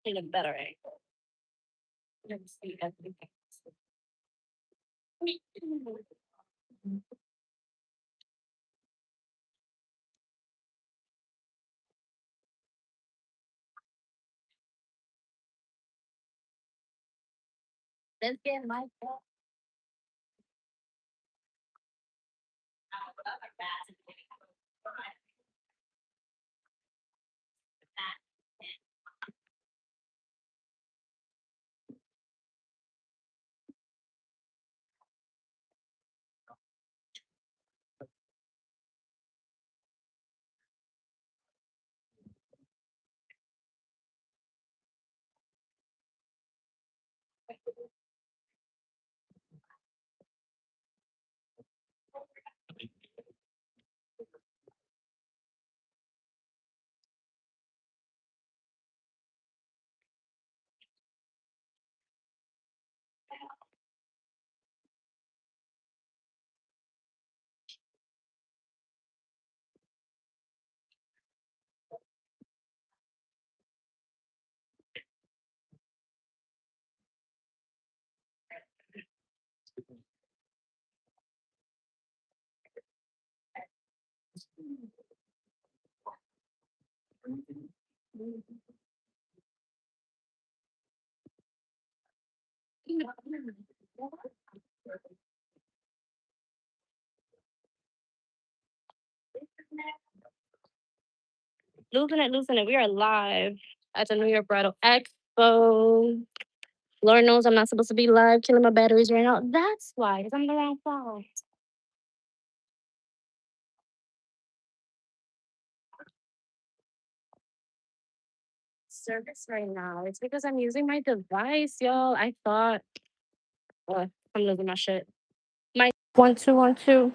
In a better angle. Let's see everything. Let's get my phone. Losing it, losing it. We are live at the New York Bridal Expo. Lord knows I'm not supposed to be live killing my batteries right now. That's why, because I'm the wrong phone. Service right now. It's because I'm using my device, y'all. I thought, I'm losing my shit. My 1 2 1 2.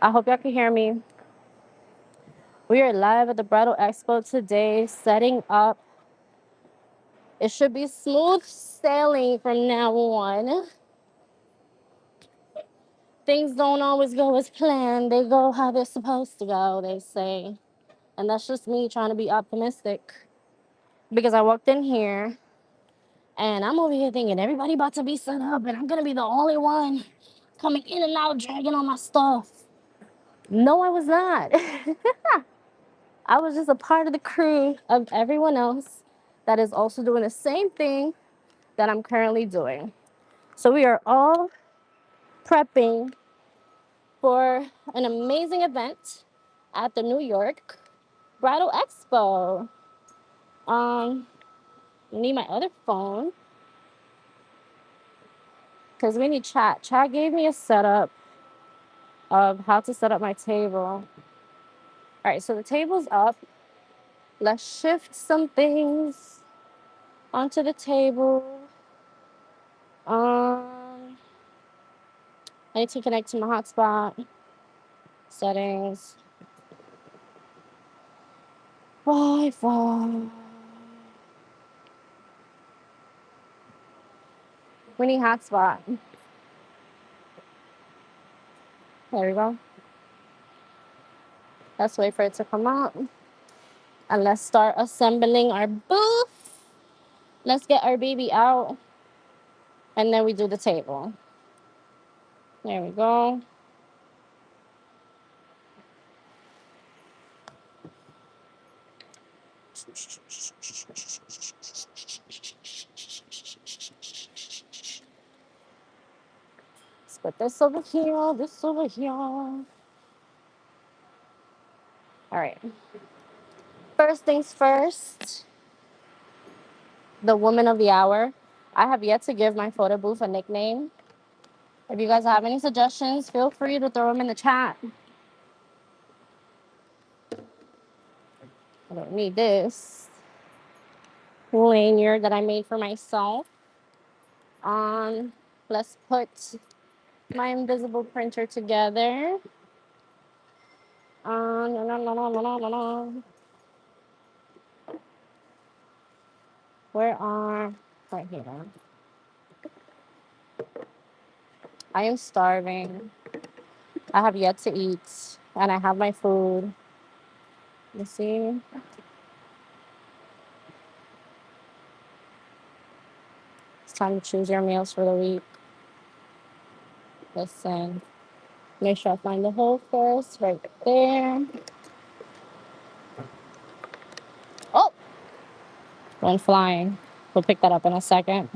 I hope y'all can hear me. We are live at the Bridal Expo today, setting up. It should be smooth sailing from now on. Things don't always go as planned. They go how they're supposed to go, they say. And that's just me trying to be optimistic. Because I walked in here and I'm over here thinking everybody about to be set up and I'm going to be the only one coming in and out, dragging on my stuff. No, I was not. I was just a part of the crew of everyone else that is also doing the same thing that I'm currently doing. So we are all prepping for an amazing event at the New York Bridal Expo. I need my other phone because we need chat. Chat gave me a setup of how to set up my table. All right, so the table's up. Let's shift some things onto the table. I need to connect to my hotspot. Settings. Wi-Fi. We need hotspot. There we go. Let's wait for it to come out. And let's start assembling our booth. Let's get our baby out. And then we do the table. There we go. Let's put this over here, this over here. All right. First things first, the woman of the hour. I have yet to give my photo booth a nickname. If you guys have any suggestions, feel free to throw them in the chat. I don't need this lanyard that I made for myself. Let's put my invisible printer together. La, la, la, la, la, la, la. Where are right here? I am starving. I have yet to eat, and I have my food. You see? time to choose your meals for the week. Listen, make sure I find the hole first, right there. Oh, one flying. We'll pick that up in a second.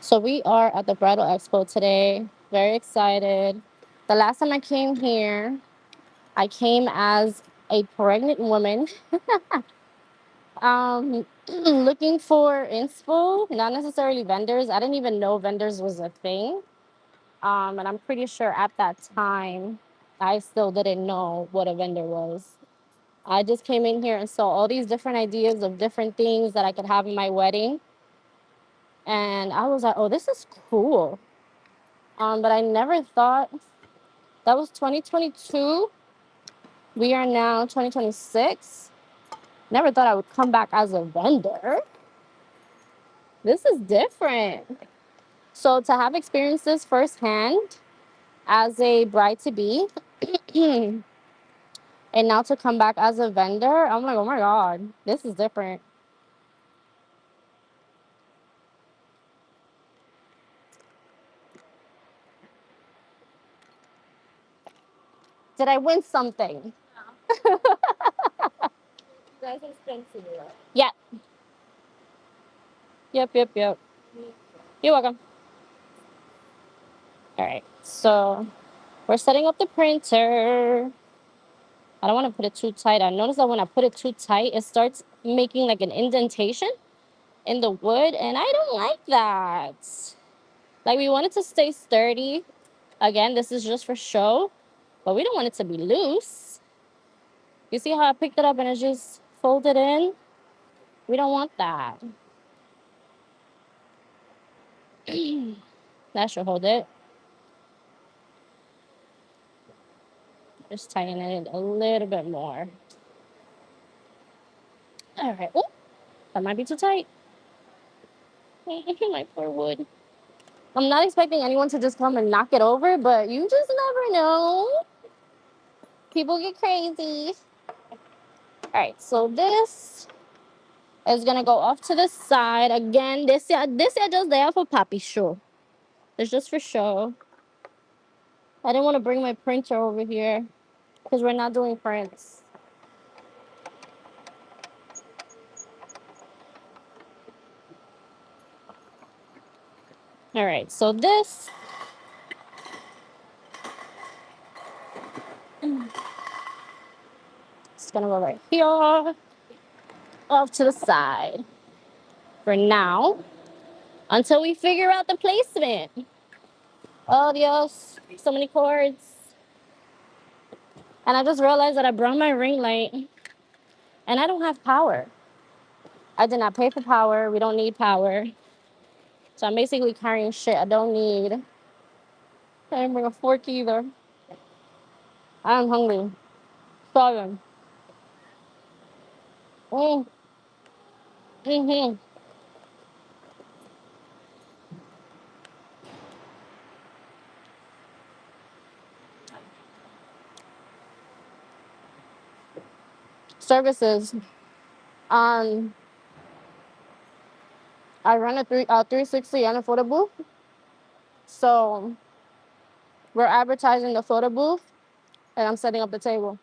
So we are at the bridal expo today. Very excited. The last time I came here, I came as a pregnant woman, looking for inspo, not necessarily vendors. I didn't even know vendors was a thing. And I'm pretty sure at that time, I still didn't know what a vendor was. I just came in here and saw all these different ideas of different things that I could have in my wedding. And I was like, oh, this is cool. But I never thought that was 2022. We are now 2026. Never thought I would come back as a vendor. This is different. So to have experienced this firsthand as a bride to be, and now to come back as a vendor, I'm like, oh my God, this is different. Did I win something? That's expensive. Yeah. Yep. You're welcome. All right. So we're setting up the printer. I don't want to put it too tight. I noticed that when I put it too tight, it starts making like an indentation in the wood, and I don't like that. Like, we want it to stay sturdy. Again, this is just for show, but we don't want it to be loose. You see how I picked it up and it just folded in? We don't want that. That should hold it. Just tighten it a little bit more. All right. Oh, that might be too tight. My poor wood. I'm not expecting anyone to just come and knock it over, but you just never know. People get crazy. All right, so this is gonna go off to the side. Again, this is just there for Papi show. It's just for show. I didn't want to bring my printer over here because we're not doing prints. All right, so this is gonna go right here, off to the side for now, until we figure out the placement. Oh, Dios, so many cords. And I just realized that I brought my ring light and I don't have power. I did not pay for power. We don't need power. So I'm basically carrying shit I don't need. I didn't bring a fork either. I'm hungry. Starving. Mm. Mm-hmm. Services. Um, I run a 360 and a photo booth. So we're advertising the photo booth and I'm setting up the table.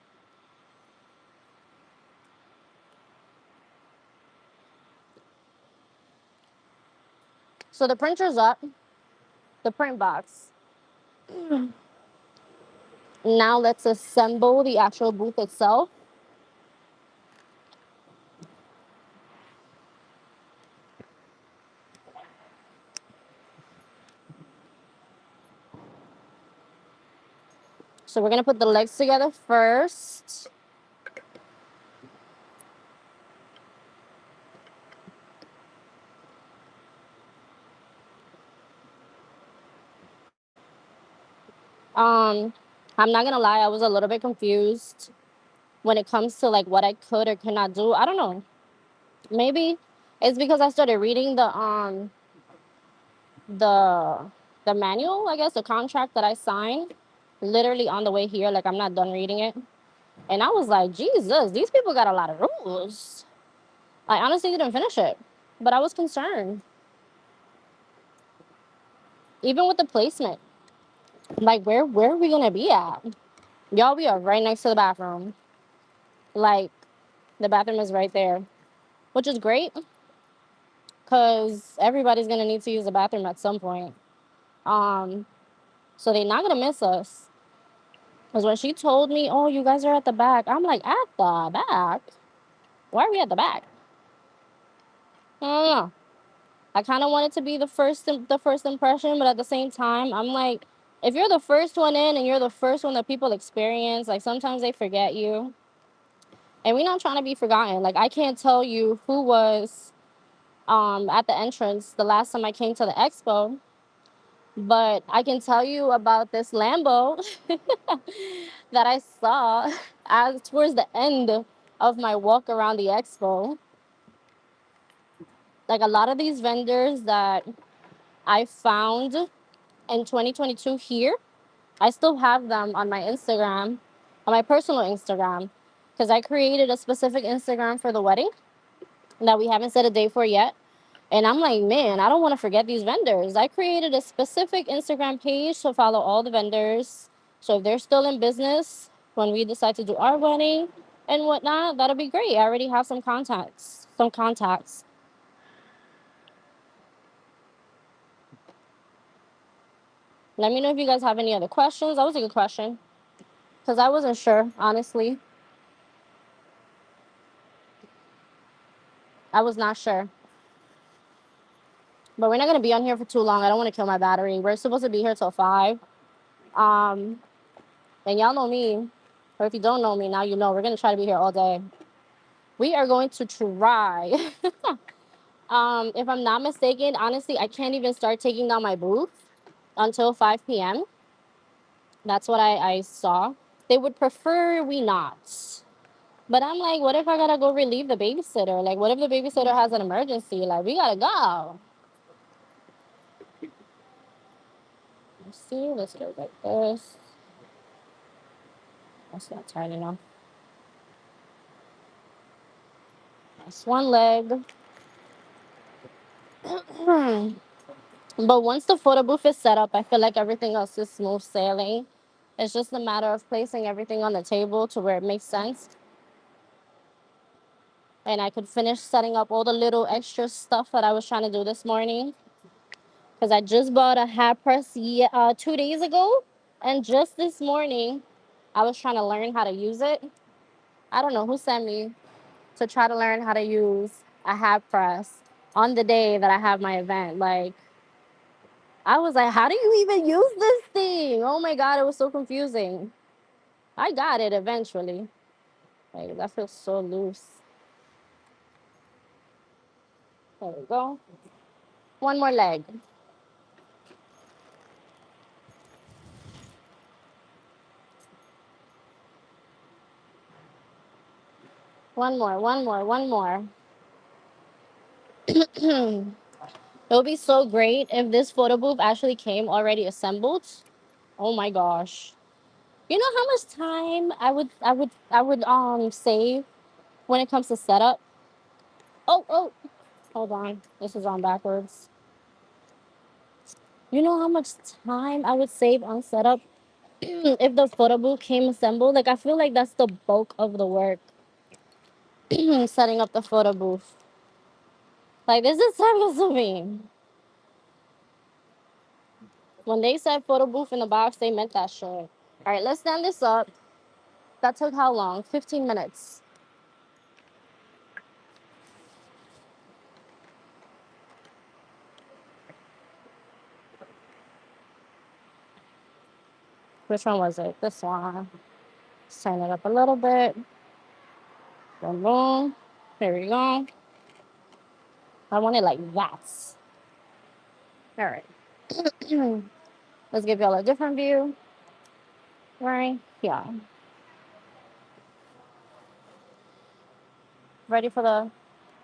So the printer's up, the print box. Now let's assemble the actual booth itself. So we're gonna put the legs together first. Um, I'm not gonna lie, I was a little bit confused when it comes to like what I could or could not do. I don't know. Maybe it's because I started reading the the manual, I guess, the contract that I signed literally on the way here. Like, I'm not done reading it. And I was like, Jesus, these people got a lot of rules. I honestly didn't finish it, but I was concerned. Even with the placement, like where are we gonna be at? Y'all, we are right next to the bathroom. Like the bathroom is right there, which is great because everybody's gonna need to use the bathroom at some point. Um, so they're not gonna miss us. Because when she told me, "Oh, you guys are at the back," I'm like, "At the back? Why are we at the back?" I don't know. I kind of want it to be the first impression, but at the same time, I'm like, if you're the first one in and you're the first one that people experience, like sometimes they forget you, and we're not trying to be forgotten. Like I can't tell you who was at the entrance the last time I came to the expo, but I can tell you about this Lambo that I saw as towards the end of my walk around the expo. Like a lot of these vendors that I found in 2022 here, I still have them on my Instagram, on my personal Instagram, because I created a specific Instagram for the wedding that we haven't set a date for yet. And I'm like, man, I don't want to forget these vendors. I created a specific Instagram page to follow all the vendors. So if they're still in business when we decide to do our wedding and whatnot, that'll be great. I already have some contacts. Some contacts. Let me know if you guys have any other questions. That was a good question because I wasn't sure, honestly. I was not sure. But we're not gonna be on here for too long. I don't want to kill my battery. We're supposed to be here till 5. Um, and y'all know me, or if you don't know me now, you know we're gonna try to be here all day. We are going to try. If I'm not mistaken, honestly, I can't even start taking down my booth until 5 p.m. That's what I saw. They would prefer we not. But I'm like, what if I gotta go relieve the babysitter? Like, what if the babysitter has an emergency? Like, we gotta go. Let's see. Let's go like this. That's not tight enough. That's one leg. But once the photo booth is set up, I feel like everything else is smooth sailing. It's just a matter of placing everything on the table to where it makes sense. And I could finish setting up all the little extra stuff that I was trying to do this morning. Because I just bought a hat press 2 days ago. And just this morning, I was trying to learn how to use it. I don't know who sent me to try to learn how to use a hat press on the day that I have my event. Like, I was like, how do you even use this thing? Oh my God, it was so confusing. I got it eventually. Like, that feels so loose. There we go. One more leg. One more, one more, one more. It would be so great if this photo booth actually came already assembled. Oh my gosh. You know how much time I would save when it comes to setup? Oh, hold on. This is on backwards. You know how much time I would save on setup if the photo booth came assembled? Like I feel like that's the bulk of the work. Setting up the photo booth. Like this is time consuming. When they said photo booth in the box, they meant that shit. All right, let's stand this up. That took how long? 15 minutes. Which one was it? This one. Let's turn it up a little bit. Boom, boom. There we go. I want it like that. All right. Let's give y'all a different view. Right? Yeah. Ready for the.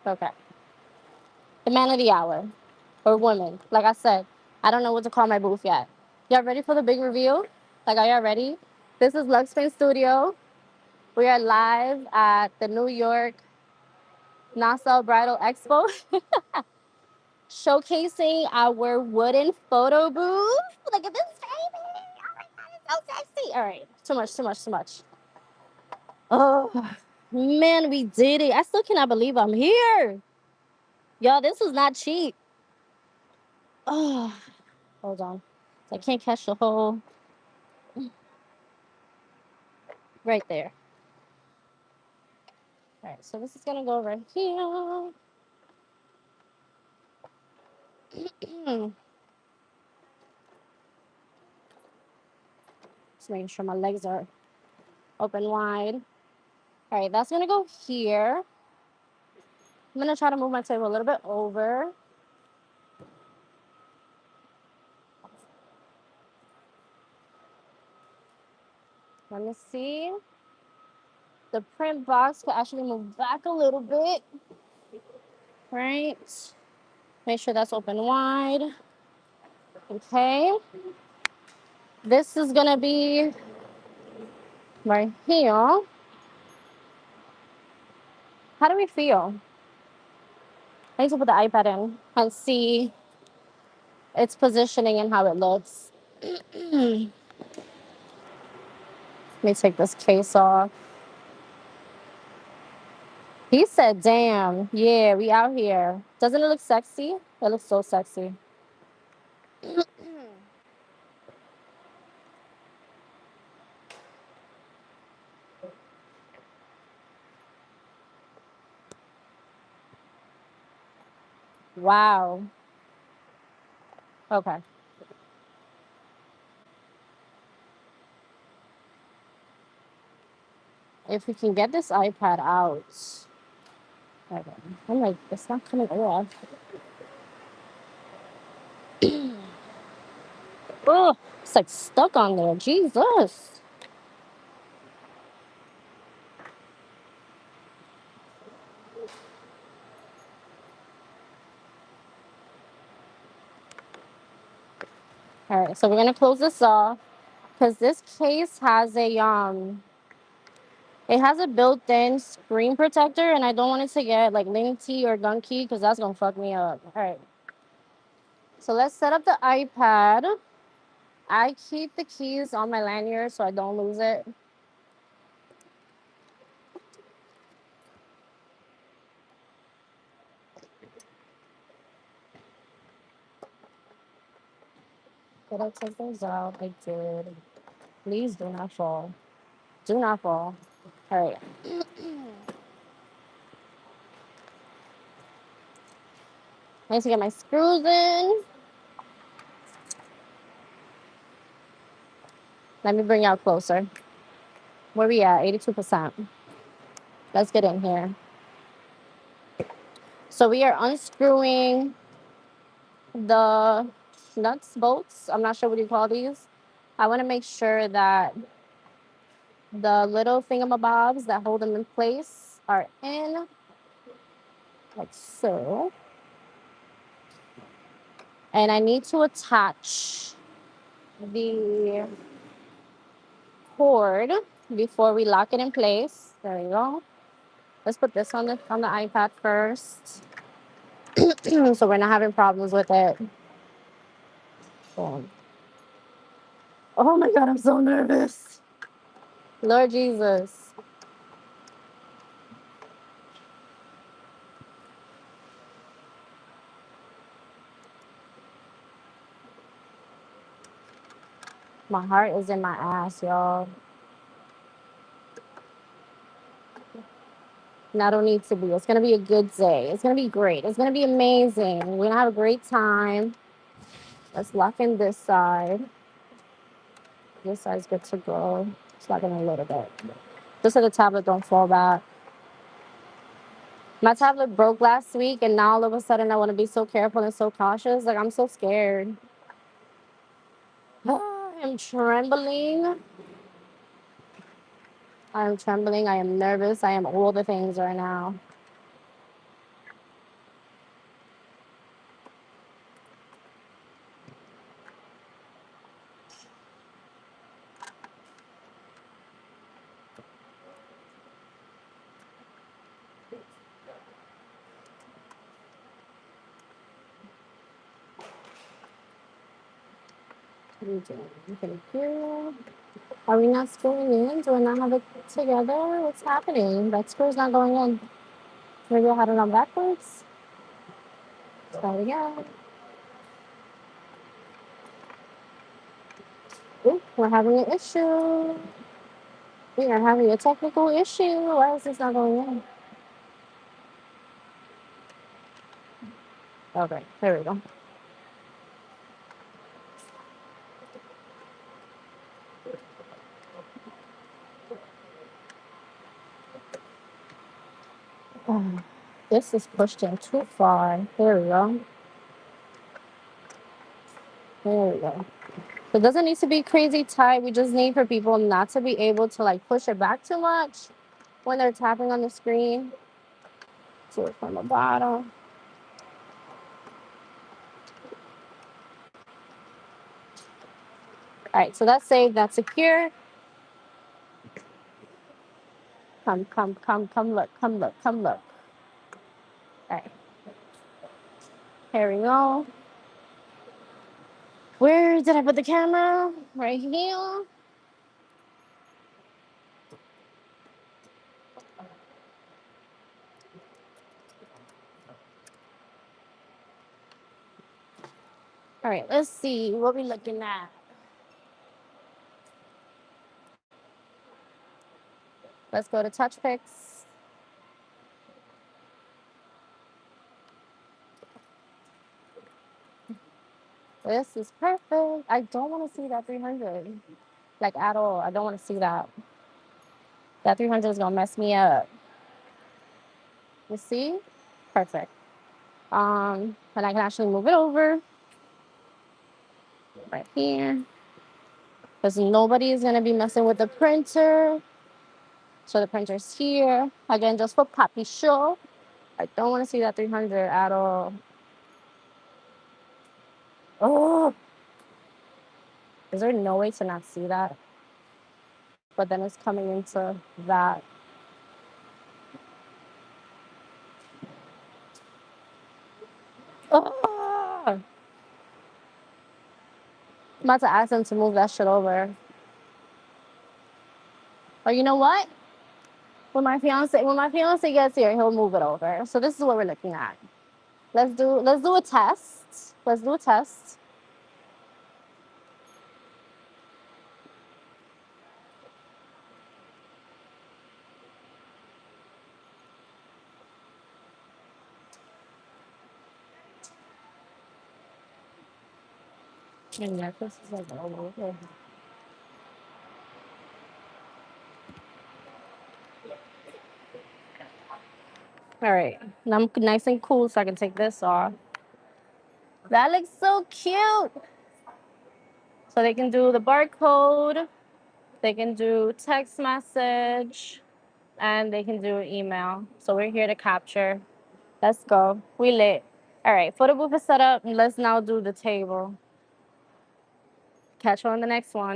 Okay. The man of the hour. Or woman. Like I said, I don't know what to call my booth yet. Y'all ready for the big reveal? Like, are y'all ready? This is Luxpin Studio. We are live at the New York NASSAU Bridal Expo, showcasing our wooden photo booth. Look at this baby. Oh my god, it's so sexy. All right, too much, too much, too much. Oh man, we did it. I still cannot believe I'm here. Y'all, this was not cheap. Oh, hold on. I can't catch the whole right there. All right, so this is gonna go right here. Just making sure my legs are open wide. All right, that's gonna go here. I'm gonna try to move my table a little bit over. Let me see. The print box could actually move back a little bit. Right. Make sure that's open wide. Okay. This is gonna be right here. How do we feel? I need to put the iPad in and see its positioning and how it looks. Let me take this case off. He said, damn, yeah, we out here. Doesn't it look sexy? It looks so sexy. Wow. Okay. If we can get this iPad out. Okay. I'm like, it's not coming off. Oh, it's like stuck on there. Jesus. All right, so we're gonna close this off because this case has it has a built-in screen protector, and I don't want it to get like linky or gunky because that's gonna fuck me up. All right, so let's set up the iPad. I keep the keys on my lanyard so I don't lose it. Did I take those out? I did. Please do not fall. Do not fall. All right. I need to get my screws in. Let me bring you out closer. Where we at? 82%. Let's get in here. So we are unscrewing the nuts, bolts. I'm not sure what you call these. I want to make sure that the little thingamabobs that hold them in place are in, like so. And I need to attach the cord before we lock it in place. There you go. Let's put this on the iPad first, so we're not having problems with it. Boom. Oh my god, I'm so nervous. Lord Jesus. My heart is in my ass, y'all. And I don't need to be. It's gonna be a good day. It's gonna be great. It's gonna be amazing. We're gonna have a great time. Let's lock in this side. This side's good to go. Let's lock in a little bit. Just so the tablet don't fall back. My tablet broke last week, and now all of a sudden I want to be so careful and so cautious. Like, I'm so scared. I'm trembling. I am trembling. I am nervous. I am all the things right now. Thank you. Are we not screwing in? Do I not have it together? What's happening? That screw's not going in. Maybe I had it on backwards. Try it again. Ooh, we're having an issue. We are having a technical issue. Why is this not going in? Okay, there we go. This is pushed in too far. There we go. There we go. So it doesn't need to be crazy tight. We just need for people not to be able to like push it back too much when they're tapping on the screen. Do it from the bottom. All right, so that's safe. That's secure. Come, look, come, look, come, look. All right, here we go. Where did I put the camera? Right here. All right, let's see what we looking at. Let's go to touch pics. This is perfect. I don't want to see that 300, like at all. I don't want to see that. That 300 is gonna mess me up. You see? Perfect. And I can actually move it over right here because nobody is gonna be messing with the printer. So the printer's here again, just for copy show. I don't want to see that 300 at all. Oh, is there no way to not see that? But then it's coming into that. Oh, I'm about to ask them to move that shit over. Or you know what? When my fiance gets here, he'll move it over. So this is what we're looking at. Let's do a test. Let's do a test. And yeah, this is like over here. All right. Now I'm nice and cool so I can take this off. That looks so cute. So they can do the barcode, they can do text message, and they can do email. So we're here to capture. Let's go. We lit. All right. Photo booth is set up. Let's now do the table. Catch you on the next one.